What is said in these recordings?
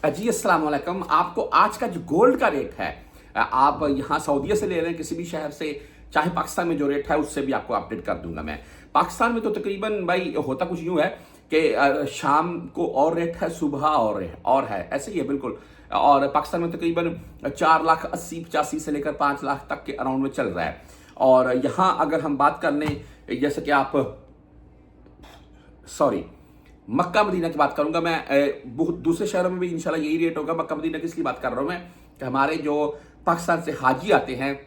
जी अस्सलाम वालेकुम। आपको आज का जो गोल्ड का रेट है, आप यहाँ सऊदीया से ले रहे हैं किसी भी शहर से, चाहे पाकिस्तान में जो रेट है उससे भी आपको अपडेट कर दूंगा मैं। पाकिस्तान में तो तकरीबन भाई होता कुछ यूं है कि शाम को और रेट है, सुबह और है, ऐसे ही है बिल्कुल। और पाकिस्तान में तकरीबन 4,80,85 से लेकर 5 लाख तक के अराउंड में चल रहा है। और यहाँ अगर हम बात कर लें, जैसे कि आप सॉरी मक्का मदीना की बात करूंगा मैं। बहुत दूसरे शहरों में भी इंशाल्लाह यही रेट होगा। मक्का मदीना की इसलिए बात कर रहा हूं मैं कि हमारे जो पाकिस्तान से हाजी आते हैं,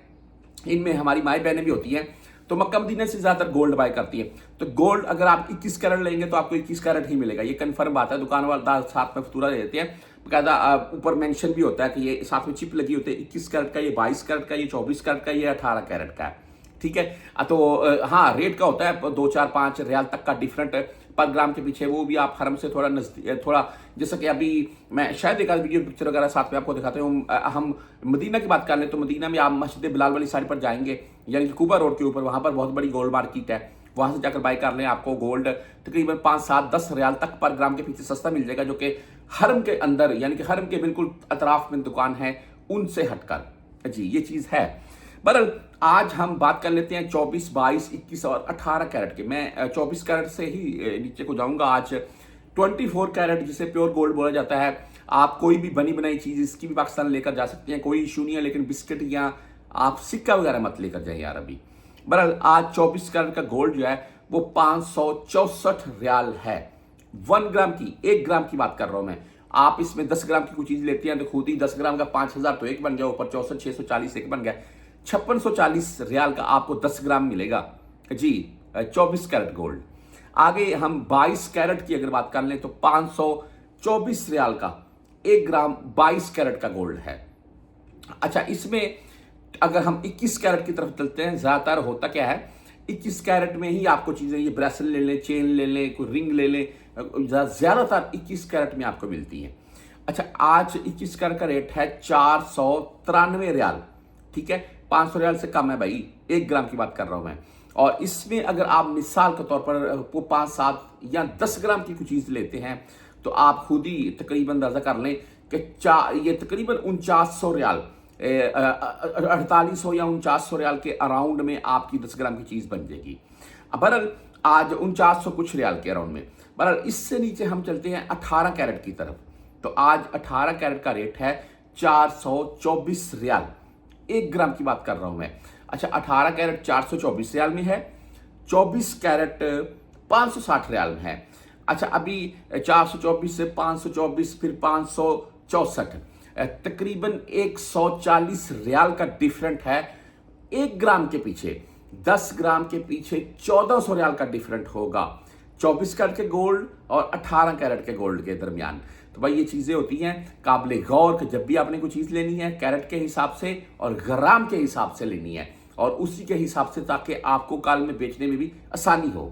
इनमें हमारी माई बहनें भी होती हैं, तो मक्का मदीना से ज्यादातर गोल्ड बाय करती हैं। तो गोल्ड अगर आप 21 कैरेट लेंगे तो आपको 21 कैरेट ही मिलेगा, ये कंफर्म बात है। दुकान वाला साथ में फतूरा दे देते हैं, बकायदा ऊपर मेंशन भी होता है कि ये साथ में चिप लगी होती है, 21 कैरेट का, ये 22 कैरेट का, ये 24 कैरेट का, ये 18 कैरेट का है। ठीक है। तो हाँ, रेट का होता है 2-4-5 रियाल तक का डिफरेंट पर ग्राम के पीछे। वो भी आप हरम से थोड़ा नजदीक, थोड़ा जैसा कि अभी मैं शायद एक आध वीडियो पिक्चर वगैरह साथ में आपको दिखाते हूँ। हम मदीना की बात कर लें तो मदीना में आप मस्जिद बिलाल वाली साइड पर जाएंगे, यानी कि कुबा रोड के ऊपर, वहां पर बहुत बड़ी गोल्ड मार्केट है। वहां से जाकर बाय कर लें, आपको गोल्ड तकरीबन 5-7-10 रियाल तक पर ग्राम के पीछे सस्ता मिल जाएगा, जो कि हरम के अंदर, यानी कि हरम के बिल्कुल अतराफ में दुकान है उनसे हटकर। जी ये चीज है। बहरहाल आज हम बात कर लेते हैं 24, 22, 21 और 18 कैरेट के। मैं 24 कैरेट से ही नीचे को जाऊंगा आज। 24 कैरेट जिसे प्योर गोल्ड बोला जाता है, आप कोई भी बनी बनाई चीज इसकी भी पाकिस्तान लेकर जा सकते हैं, कोई इशू नहीं है। लेकिन बिस्किट या आप सिक्का वगैरह मत लेकर जाए यार अभी। बहरहाल आज 24 कैरेट का गोल्ड जो है वो 564 रियाल है। 1 ग्राम की, 1 ग्राम की बात कर रहा हूं मैं। आप इसमें 10 ग्राम की कोई चीज लेते हैं तो खुद ही 10 ग्राम का 5,000 तो एक बन गया, ऊपर 64,640 एक बन गया, 5640 रियाल का आपको 10 ग्राम मिलेगा जी। 24 कैरेट गोल्ड। आगे हम 22 कैरेट की अगर बात कर लें तो 524 रियाल का 1 ग्राम 22 कैरेट का गोल्ड है। अच्छा, इसमें अगर हम 21 कैरेट की तरफ चलते हैं, ज्यादातर होता क्या है, 21 कैरेट में ही आपको चीजें, ये ब्रेसलेट ले लें, चेन ले लें, कोई रिंग ले लें, ज्यादातर 21 कैरेट में आपको मिलती है। अच्छा, आज 21 कैरेट का रेट है 493 रियाल। ठीक है, 500 रियाल से कम है भाई, 1 ग्राम की बात कर रहा हूं मैं। और इसमें अगर आप मिसाल के तौर पर वो 5-7 या 10 ग्राम की कुछ चीज लेते हैं तो आप खुद ही तकरीबन अंदाजा कर लें कि ये तकरीबन 4900 रियाल, 4800 या 4900 रियाल के अराउंड में आपकी 10 ग्राम की चीज बन जाएगी। बहरहाल आज 4900 कुछ रियाल के अराउंड में। बहरहाल इससे नीचे हम चलते हैं 18 कैरेट की तरफ। तो आज 18 कैरेट का रेट है 424 रियाल। 1 ग्राम की बात कर रहा हूं मैं। अच्छा, 18 कैरेट 424 रियाल में है, 24 कैरेट 560 रियाल में है। अच्छा, अभी 424 से 524 फिर 564, तकरीबन 140 रियाल का डिफरेंट है 1 ग्राम के पीछे। 10 ग्राम के पीछे 1400 रियाल का डिफरेंट होगा 24 कैरेट के गोल्ड और 18 कैरेट के गोल्ड के दरमियान। तो भाई ये चीजें होती हैं काबिले गौर कि जब भी आपने कोई चीज लेनी है कैरेट के हिसाब से और ग्राम के हिसाब से लेनी है, और उसी के हिसाब से, ताकि आपको कल में बेचने में भी आसानी हो।